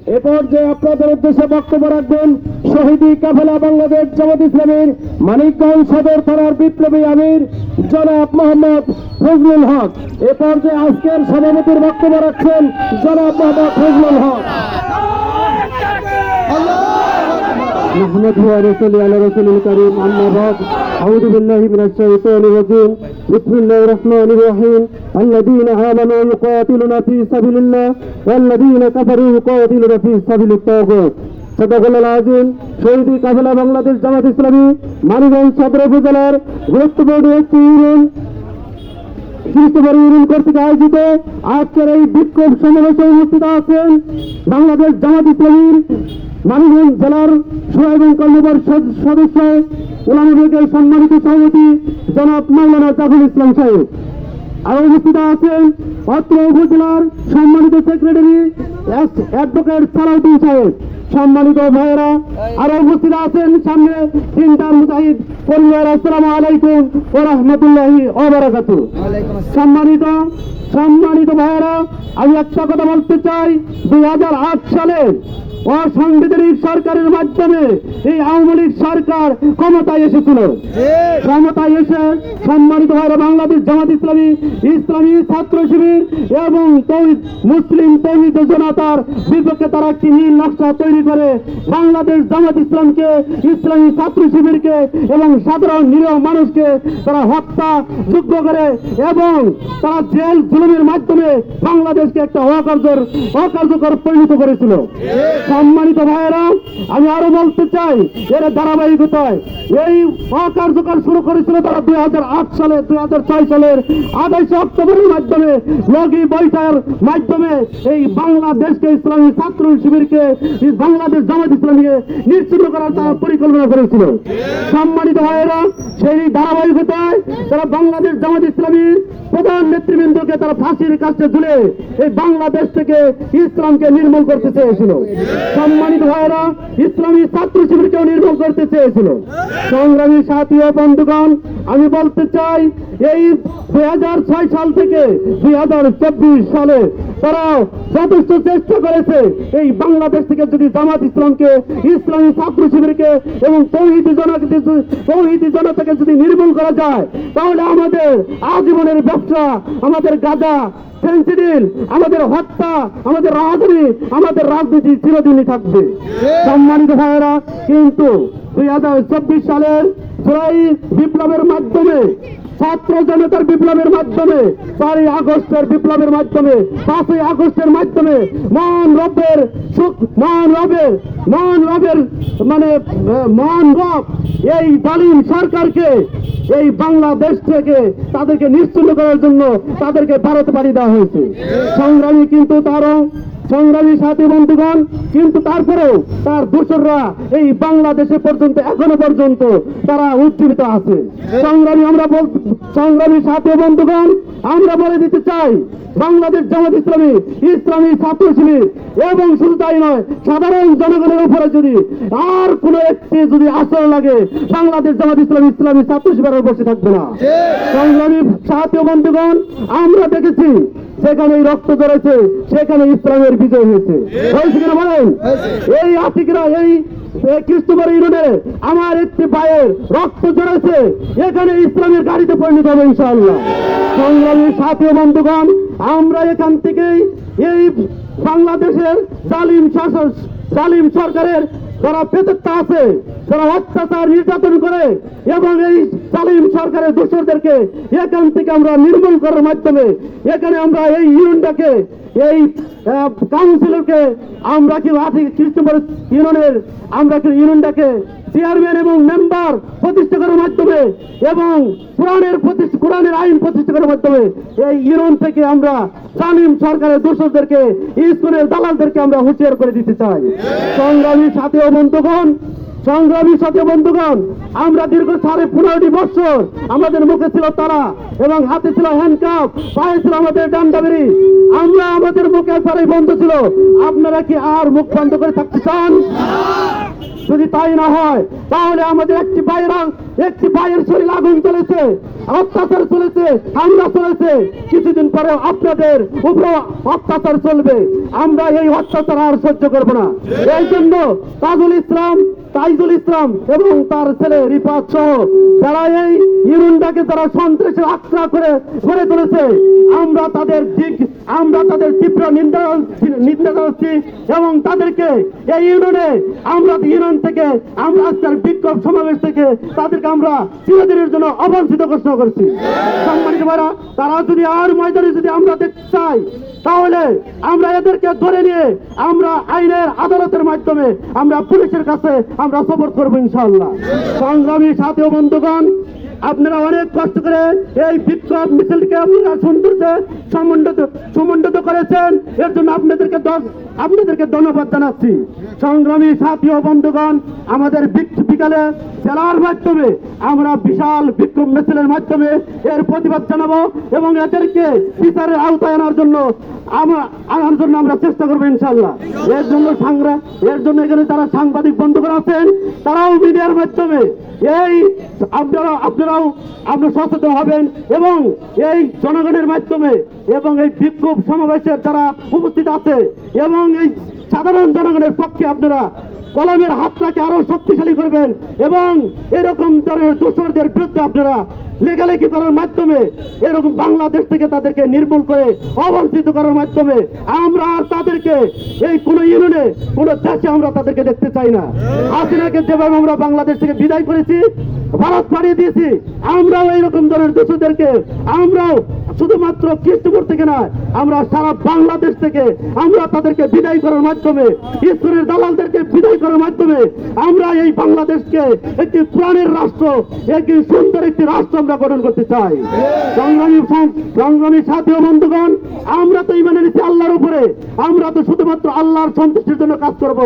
এ পর্যায়ে আপনাদের উদ্দেশ্যে বক্তব্য রাখবেন শহীদি কাফেলা বাংলাদেশ জামাত ইসলামীর মানিকগঞ্জ সদর থানার বিপ্লবী আমির জনাব মোহাম্মদ ফজলুল হক। এ পর্যায়ে আজকের সভাপতির বক্তব্য রাখছেন জনাব মোহাম্মদ ফজলুল হক। أعوذ بالله من الشيطان الرجيم بسم الله الرحمن الرحيم الذين آمنوا يقاتلون في سبيل الله والذين كفروا يقاتلون في سبيل الطاغوت صدق الله العظيم শহীদি কাফেলা বাংলাদেশ জামাত ইসলামী মানিকগঞ্জ সদর উপজেলার গুরুত্বপূর্ণ একটি ইউনিয়ন কর্তৃক আয়োজিত আজকের এই বিক্ষোভ সমাবেশে উপস্থিত আছেন বাংলাদেশ জামাত ইসলামীর মানিকগঞ্জ জেলার সুরা এবং কর্মকর সদস্য উলামা লীগের সম্মানিত সভাপতি জনাব মাওলানা জাফর ইসলাম সাহেব। আরো উপস্থিত আছেন অত্র উপজেলার সম্মানিত সেক্রেটারি অ্যাডভোকেট সালাউদ্দিন সাহেব। সম্মানিত ভাইয়েরা আরো উপস্থিত আছেন সামনে তিনটার মুজাহিদ পরিবার। আসসালামু আলাইকুম ওয়া রাহমাতুল্লাহি ওয়া বারাকাতুহু। সম্মানিত ভাইয়েরা, আমি একটা কথা বলতে চাই, 2008 সালে অসাংবিধানিক সরকারের মাধ্যমে এই আওয়ামী লীগ সরকার ক্ষমতায় এসেছিল। ক্ষমতায় এসে সম্মানিত ভাইরা বাংলাদেশ জামাত ইসলামী, ইসলামী ছাত্র শিবির এবং মুসলিম তৌহিদ জনতার বিপক্ষে তারা একটি নীল নকশা তৈরি করে বাংলাদেশ জামাত ইসলামকে, ইসলামী ছাত্র শিবিরকে এবং সাধারণ নিরীহ মানুষকে তারা হত্যা যোগ্য করে এবং তারা জেল জুলুমের মাধ্যমে বাংলাদেশকে একটা অকার্যকর পরিণত করেছিল। সম্মানিত ভাইয়েরা, আমি আরো বলতে চাই, এর ধারাবাহিকতায় এই অকার্যকর শুরু করেছিল তারা 2008 সালে 2006 সালের 28 অক্টোবরের মাধ্যমে লগি বৈঠার মাধ্যমে এই বাংলাদেশকে, ইসলামী ছাত্র শিবিরকে, বাংলাদেশ জামাত ইসলামীকে নিশ্চিন্ন করার তারা পরিকল্পনা করেছিল। সম্মানিত ভাইয়েরা, সেই ধারাবাহিকতায় তারা বাংলাদেশ জামাত ইসলামীর প্রধান নেতৃবৃন্দকে তারা ফাঁসির কাছে ঝুলে এই বাংলাদেশ থেকে ইসলামকে নির্মূল করতে চেয়েছিল। সম্মানিত ভাইয়েরা, ইসলামী ছাত্র শিবিরকেও নির্মূল করতে চেয়েছিল। সংগ্রামী সাথী ও বন্ধুগণ, আমি বলতে চাই, এই 2006 সাল থেকে 2024 সালে তারা যথেষ্ট চেষ্টা করেছে এই বাংলাদেশ থেকে যদি জামাত ইসলামকে, ইসলামী ছাত্র শিবিরকে এবং তৌহিদি জনতাকে যদি নির্মূল করা যায়, তাহলে আমাদের আজীবনের ব্যবসা, আমাদের গাঁজা, ফেন্সিডিল, আমাদের হত্যা, আমাদের রাজনীতি চিরদিনই থাকবে। সম্মানিত ভাইয়েরা, কিন্তু 2024 সালের জুলাই বিপ্লবের মাধ্যমে, ছাত্র জনতার বিপ্লবের মাধ্যমে, 4ই আগস্টের বিপ্লবের মাধ্যমে, 5ই আগস্টের মাধ্যমে মহান রব এই জালিম সরকারকে এই বাংলাদেশ থেকে তাদেরকে নিশ্চিন্ন করার জন্য তাদেরকে ভারতে পাঠিয়ে দেওয়া হয়েছে। সংগ্রামী সাথী বন্ধুগণ, কিন্তু তারপরেও তার দোসররা এই বাংলাদেশে পর্যন্ত, এখনো পর্যন্ত তারা উজ্জীবিত আছে। সংগ্রামী সাথী বন্ধুগণ, আমরা বলে দিতে চাই, বাংলাদেশ জামাত ইসলামী, ইসলামী ছাত্র শিবির এবং শুধু তাই নয়, সাধারণ জনগণের উপরে যদি আর কোন একটি যদি আসর লাগে, বাংলাদেশ জামাত ইসলামী, ইসলামী ছাত্র শিবির বসে থাকবে না। সংগ্রামী সাথী বন্ধুগণ, আমরা দেখেছি সেখানে রক্ত ধরেছে, সেখানে ইসলামের বিজয় হয়েছে কিনা বলেন? এই আতিকরা, এই কৃষ্ণবাড়ি ইউনিয়নে আমার একটি ভাইয়ের রক্ত ঝরেছে, এখানে ইসলামের গাড়িতে পরিণত হবে ইনশাআল্লাহ। সংগ্রামী সাথী বন্ধুগণ, আমরা এখান থেকেই এই বাংলাদেশের জালিম সরকারের যারা প্রেতাত্মা আছে, যারা অত্যাচার নির্যাতন করে এবং এই জালিম সরকারের দোষরদেরকে এখান থেকে আমরা নির্মূল করার মাধ্যমে এখানে আমরা এই ইউনিয়নটাকে, এই কাউন্সিলরকে আমরা কি কৃষ্ণপুর ইউনিয়নের ইউনিয়নটাকে চেয়ারম্যান এবং মেম্বার প্রতিষ্ঠা করার মাধ্যমে এবং কোরআনের আইন প্রতিষ্ঠা করার মাধ্যমে এই ইউনিয়ন থেকে আমরা জালিম সরকারের দোষরদেরকে, স্কুলের দালালদেরকে আমরা হুঁশিয়ার করে দিতে চাই। সংগ্রামী সাথী ও বন্ধুগণ, সংগ্রামী সাথী বন্ধুগণ, আমরা দীর্ঘ 15.5 বছর আমাদের মুখে ছিল তালা এবং হাতে ছিল হ্যান্ডকাপ, পায়ে ছিল আমাদের ডান্ডাবেরি। আমরা আমাদের মুখে সারাই বন্ধ ছিল। আপনারা কি আর মুখ বন্ধ করে থাকতে চান? যদি তাই না হয় তাহলে আমাদের একটি ভাইয়ের শরীর আগুন চলেছে, অত্যাচার চলেছে, হামলা চলেছে। কিছুদিন পরে আপনাদের উপর অত্যাচার চলবে। আমরা এই অত্যাচার আর সহ্য করব না। এই জন্য তাইজুল ইসলাম এবং তার ছেলে রিফাত সহ যারা এই ইউনিয়নটাকে যারা সন্ত্রাসের আশ্রয় করে গড়ে তুলেছে, আমরা তাদের তীব্র নিন্দা জানাচ্ছি এবং তাদেরকে এই ইউনিয়ন থেকে আমরা আজকের বিক্ষোভ সমাবেশ থেকে তাদেরকে আমরা চিরদিনের জন্য অবাঞ্ছিত ঘোষণা করছি। সম্মানিত ভাইরা, তারা যদি আর ময়দানে যদি আমরা দেখতে চাই তাহলে আমরা এদেরকে ধরে নিয়ে আমরা আইনের আদালতের মাধ্যমে আমরা পুলিশের কাছে আমরা সপোর্ট করবো ইনশাআল্লাহ। সংগ্রামী সাথী ও বন্ধুগণ, আপনারা অনেক কষ্ট করে এই বিক্ষোভ মিছিলকে আপনারা সুন্দরভাবে সমন্বিত করেছেন, এর জন্য আপনাদেরকে ধন্যবাদ জানাচ্ছি। সংগ্রামী সাথী ও বন্ধুগণ, আমাদের বিকালে জেলার মাধ্যমে আমরা বিশাল বিক্ষোভ মিছিলের মাধ্যমে এর প্রতিবাদ জানাবো এবং এদেরকে বিচারের আওতায় আনার জন্য আমরা চেষ্টা করবো ইনশাআল্লাহ। এর জন্য এখানে যারা সাংবাদিক বন্ধুগণ আছেন তারাও মিডিয়ার মাধ্যমে আপনারাও সচেতন হবেন এবং এই জনগণের মাধ্যমে এবং এই বিক্ষোভ সমাবেশের যারা উপস্থিত আছে এবং এই সাধারণ জনগণের পক্ষে আপনারা কলমের হাতটাকে আরো শক্তিশালী করবেন এবং এরকম ধরনের দোষরদের বিরুদ্ধে আপনারা লেখালেখি করার মাধ্যমে এরকম বাংলাদেশ থেকে তাদেরকে নির্মূল করে অবঞ্চিত করার মাধ্যমে আমরা আর তাদেরকে এই কোন ইউনিয়নে কোন দেশে আমরা তাদেরকে দেখতে চাই না। হাসিনাকে যেভাবে আমরা বাংলাদেশ থেকে বিদায় করেছি, ভারত পাঠিয়ে দিয়েছি, আমরাও এইরকম ধরনের দোষীদেরকে আমরাও শুধুমাত্র কৃষ্ণপুর থেকে নয়, আমরা সারা বাংলাদেশ থেকে আমরা তাদেরকে বিদায় করার মাধ্যমে, ইসরায়েলের দালালদেরকে বিদায় করার মাধ্যমে আমরা এই বাংলাদেশকে একটি প্রাণের রাষ্ট্র, একটি সুন্দর একটি রাষ্ট্র আমরা গঠন করতে চাই। সংগ্রামী সাথী ও বন্ধুগণ, আমরা তো ঈমান এনেছি আল্লাহর উপরে, আমরা তো শুধুমাত্র আল্লাহর সন্তুষ্টির জন্য কাজ করব।